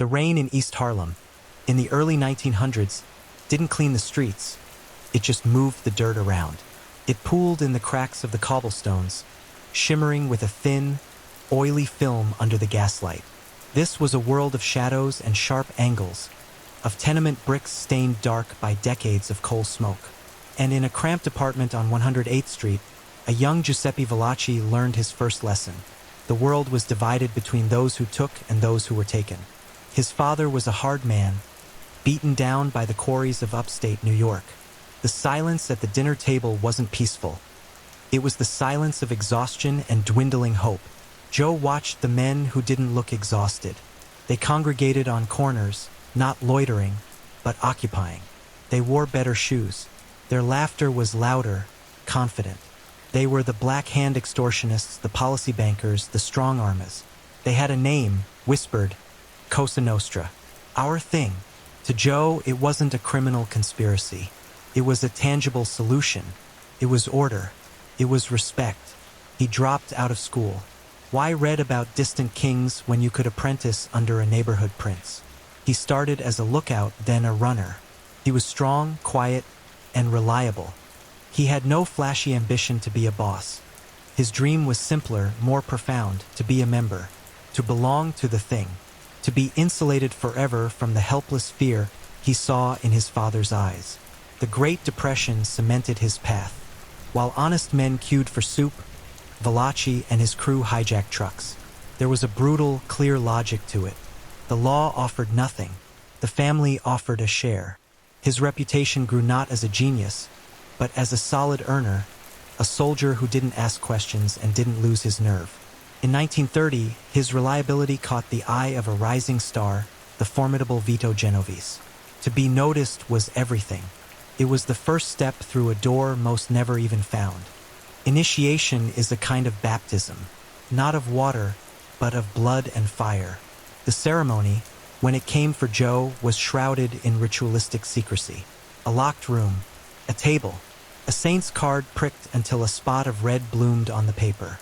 The rain in East Harlem, in the early 1900s, didn't clean the streets. It just moved the dirt around. It pooled in the cracks of the cobblestones, shimmering with a thin, oily film under the gaslight. This was a world of shadows and sharp angles, of tenement bricks stained dark by decades of coal smoke. And in a cramped apartment on 108th Street, a young Giuseppe Valachi learned his first lesson. The world was divided between those who took and those who were taken. His father was a hard man, beaten down by the quarries of upstate New York. The silence at the dinner table wasn't peaceful. It was the silence of exhaustion and dwindling hope. Joe watched the men who didn't look exhausted. They congregated on corners, not loitering, but occupying. They wore better shoes. Their laughter was louder, confident. They were the black hand extortionists, the policy bankers, the strong-armers. They had a name, whispered, Cosa Nostra. Our thing. To Joe, it wasn't a criminal conspiracy. It was a tangible solution. It was order. It was respect. He dropped out of school. Why read about distant kings when you could apprentice under a neighborhood prince? He started as a lookout, then a runner. He was strong, quiet, and reliable. He had no flashy ambition to be a boss. His dream was simpler, more profound, to be a member, to belong to the thing, to be insulated forever from the helpless fear he saw in his father's eyes. The Great Depression cemented his path. While honest men queued for soup, Valachi and his crew hijacked trucks. There was a brutal, clear logic to it. The law offered nothing. The family offered a share. His reputation grew not as a genius, but as a solid earner, a soldier who didn't ask questions and didn't lose his nerve. In 1930, his reliability caught the eye of a rising star, the formidable Vito Genovese. To be noticed was everything. It was the first step through a door most never even found. Initiation is a kind of baptism, not of water, but of blood and fire. The ceremony, when it came for Joe, was shrouded in ritualistic secrecy. A locked room, a table, a saint's card pricked until a spot of red bloomed on the paper.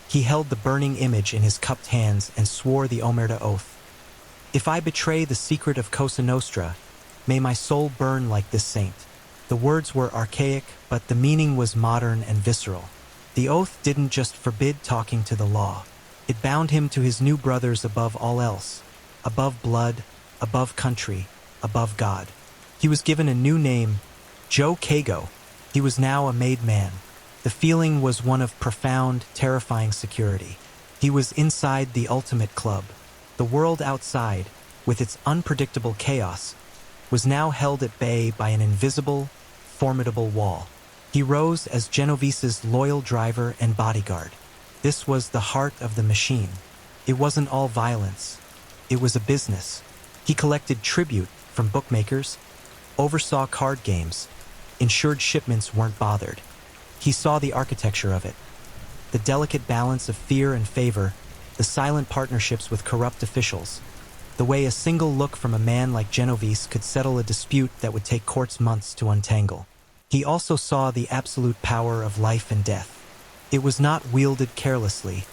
He held the burning image in his cupped hands and swore the omertà oath. If I betray the secret of Cosa Nostra, may my soul burn like this saint. The words were archaic, but the meaning was modern and visceral. The oath didn't just forbid talking to the law. It bound him to his new brothers above all else, above blood, above country, above God. He was given a new name, Joe Kago. He was now a made man. The feeling was one of profound, terrifying security. He was inside the ultimate club. The world outside, with its unpredictable chaos, was now held at bay by an invisible, formidable wall. He rose as Genovese's loyal driver and bodyguard. This was the heart of the machine. It wasn't all violence. It was a business. He collected tribute from bookmakers, oversaw card games, ensured shipments weren't bothered. He saw the architecture of it. The delicate balance of fear and favor, the silent partnerships with corrupt officials, the way a single look from a man like Genovese could settle a dispute that would take courts months to untangle. He also saw the absolute power of life and death. It was not wielded carelessly,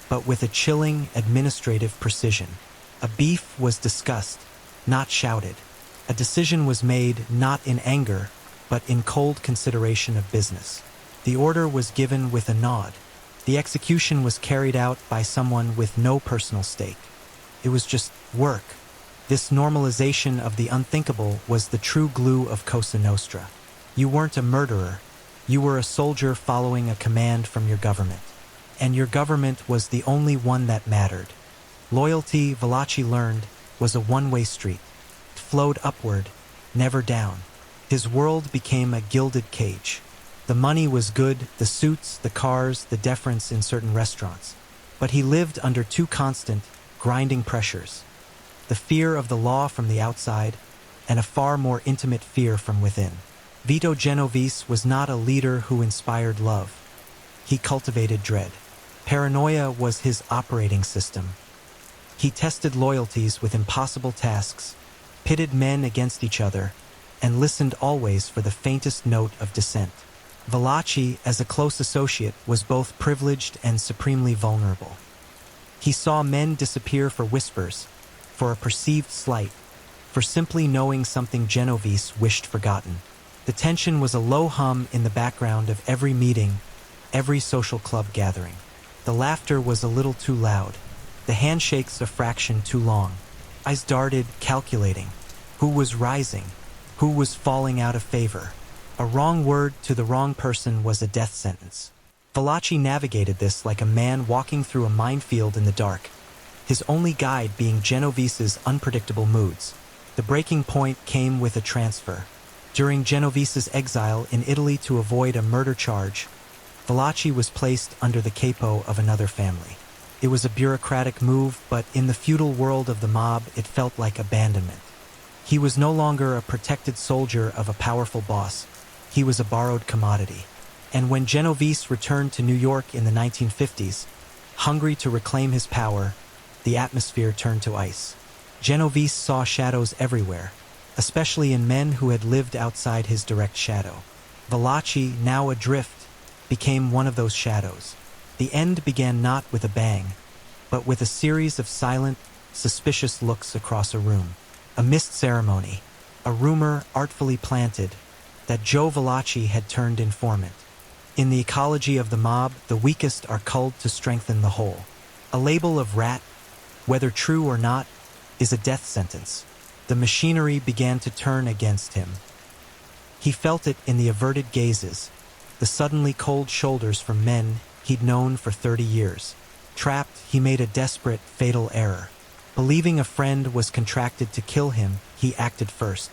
but with a chilling administrative precision. A beef was discussed, not shouted. A decision was made not in anger, but in cold consideration of business. The order was given with a nod. The execution was carried out by someone with no personal stake. It was just work. This normalization of the unthinkable was the true glue of Cosa Nostra. You weren't a murderer. You were a soldier following a command from your government. And your government was the only one that mattered. Loyalty, Valachi learned, was a one-way street. It flowed upward, never down. His world became a gilded cage. The money was good, the suits, the cars, the deference in certain restaurants. But he lived under two constant, grinding pressures. The fear of the law from the outside, and a far more intimate fear from within. Vito Genovese was not a leader who inspired love. He cultivated dread. Paranoia was his operating system. He tested loyalties with impossible tasks, pitted men against each other, and listened always for the faintest note of dissent. Valachi, as a close associate, was both privileged and supremely vulnerable. He saw men disappear for whispers, for a perceived slight, for simply knowing something Genovese wished forgotten. The tension was a low hum in the background of every meeting, every social club gathering. The laughter was a little too loud, the handshakes a fraction too long. Eyes darted, calculating. Who was rising? Who was falling out of favor? A wrong word to the wrong person was a death sentence. Valachi navigated this like a man walking through a minefield in the dark, his only guide being Genovese's unpredictable moods. The breaking point came with a transfer. During Genovese's exile in Italy to avoid a murder charge, Valachi was placed under the capo of another family. It was a bureaucratic move, but in the feudal world of the mob, it felt like abandonment. He was no longer a protected soldier of a powerful boss. He was a borrowed commodity. And when Genovese returned to New York in the 1950s, hungry to reclaim his power, the atmosphere turned to ice. Genovese saw shadows everywhere, especially in men who had lived outside his direct shadow. Valachi, now adrift, became one of those shadows. The end began not with a bang, but with a series of silent, suspicious looks across a room. A missed ceremony, a rumor artfully planted that Joe Valachi had turned informant. In the ecology of the mob, the weakest are culled to strengthen the whole. A label of rat, whether true or not, is a death sentence. The machinery began to turn against him. He felt it in the averted gazes, the suddenly cold shoulders from men he'd known for 30 years. Trapped, he made a desperate, fatal error. Believing a friend was contracted to kill him, he acted first.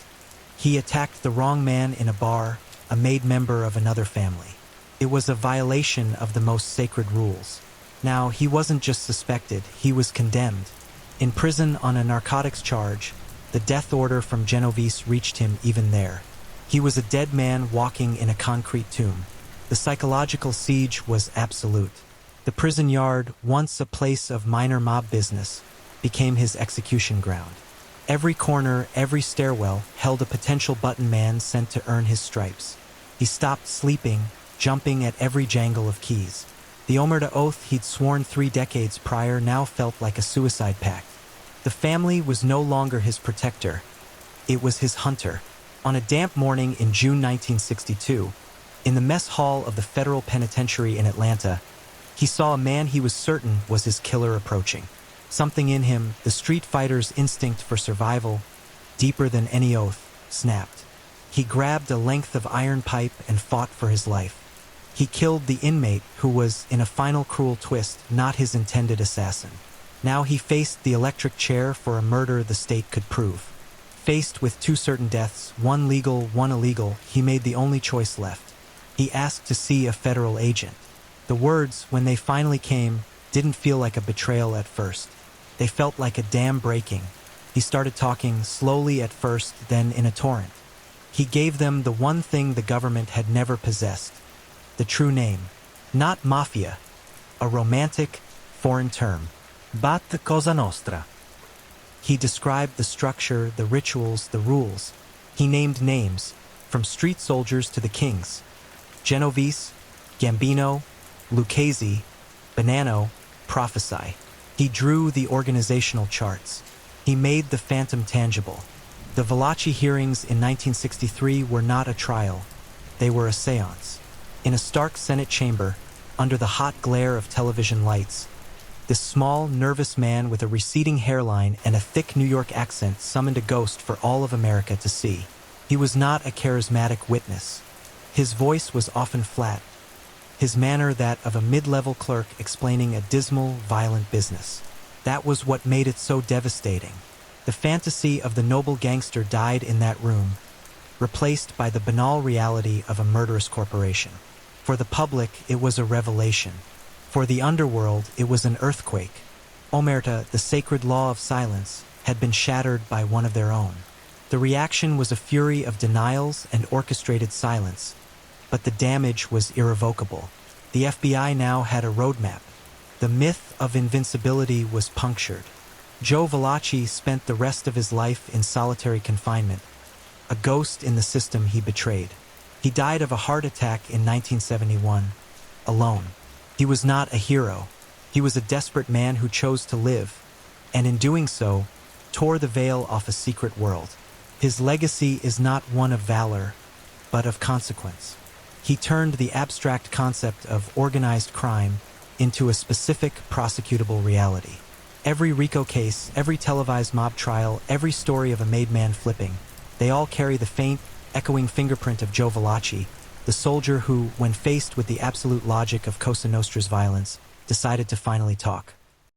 He attacked the wrong man in a bar, a made member of another family. It was a violation of the most sacred rules. Now, he wasn't just suspected, he was condemned. In prison on a narcotics charge, the death order from Genovese reached him even there. He was a dead man walking in a concrete tomb. The psychological siege was absolute. The prison yard, once a place of minor mob business, became his execution ground. Every corner, every stairwell held a potential button man sent to earn his stripes. He stopped sleeping, jumping at every jangle of keys. The omertà oath he'd sworn 3 decades prior now felt like a suicide pact. The family was no longer his protector. It was his hunter. On a damp morning in June 1962, in the mess hall of the federal penitentiary in Atlanta, he saw a man he was certain was his killer approaching. Something in him, the street fighter's instinct for survival, deeper than any oath, snapped. He grabbed a length of iron pipe and fought for his life. He killed the inmate who was, in a final cruel twist, not his intended assassin. Now he faced the electric chair for a murder the state could prove. Faced with 2 certain deaths, one legal, one illegal, he made the only choice left. He asked to see a federal agent. The words, when they finally came, didn't feel like a betrayal at first. They felt like a dam breaking. He started talking, slowly at first, then in a torrent. He gave them the one thing the government had never possessed. The true name. Not mafia. A romantic, foreign term. Bat Cosa Nostra. He described the structure, the rituals, the rules. He named names, from street soldiers to the kings. Genovese, Gambino, Lucchese, Bonanno, Prophesy. He drew the organizational charts. He made the phantom tangible. The Valachi hearings in 1963 were not a trial. They were a seance. In a stark Senate chamber, under the hot glare of television lights, this small, nervous man with a receding hairline and a thick New York accent summoned a ghost for all of America to see. He was not a charismatic witness. His voice was often flat, his manner that of a mid-level clerk explaining a dismal, violent business. That was what made it so devastating. The fantasy of the noble gangster died in that room, replaced by the banal reality of a murderous corporation. For the public, it was a revelation. For the underworld, it was an earthquake. Omertà, the sacred law of silence, had been shattered by one of their own. The reaction was a fury of denials and orchestrated silence. But the damage was irrevocable. The FBI now had a roadmap. The myth of invincibility was punctured. Joe Valachi spent the rest of his life in solitary confinement, a ghost in the system he betrayed. He died of a heart attack in 1971, alone. He was not a hero. He was a desperate man who chose to live, and in doing so, tore the veil off a secret world. His legacy is not one of valor, but of consequence. He turned the abstract concept of organized crime into a specific prosecutable reality. Every RICO case, every televised mob trial, every story of a made man flipping, they all carry the faint, echoing fingerprint of Joe Valachi, the soldier who, when faced with the absolute logic of Cosa Nostra's violence, decided to finally talk.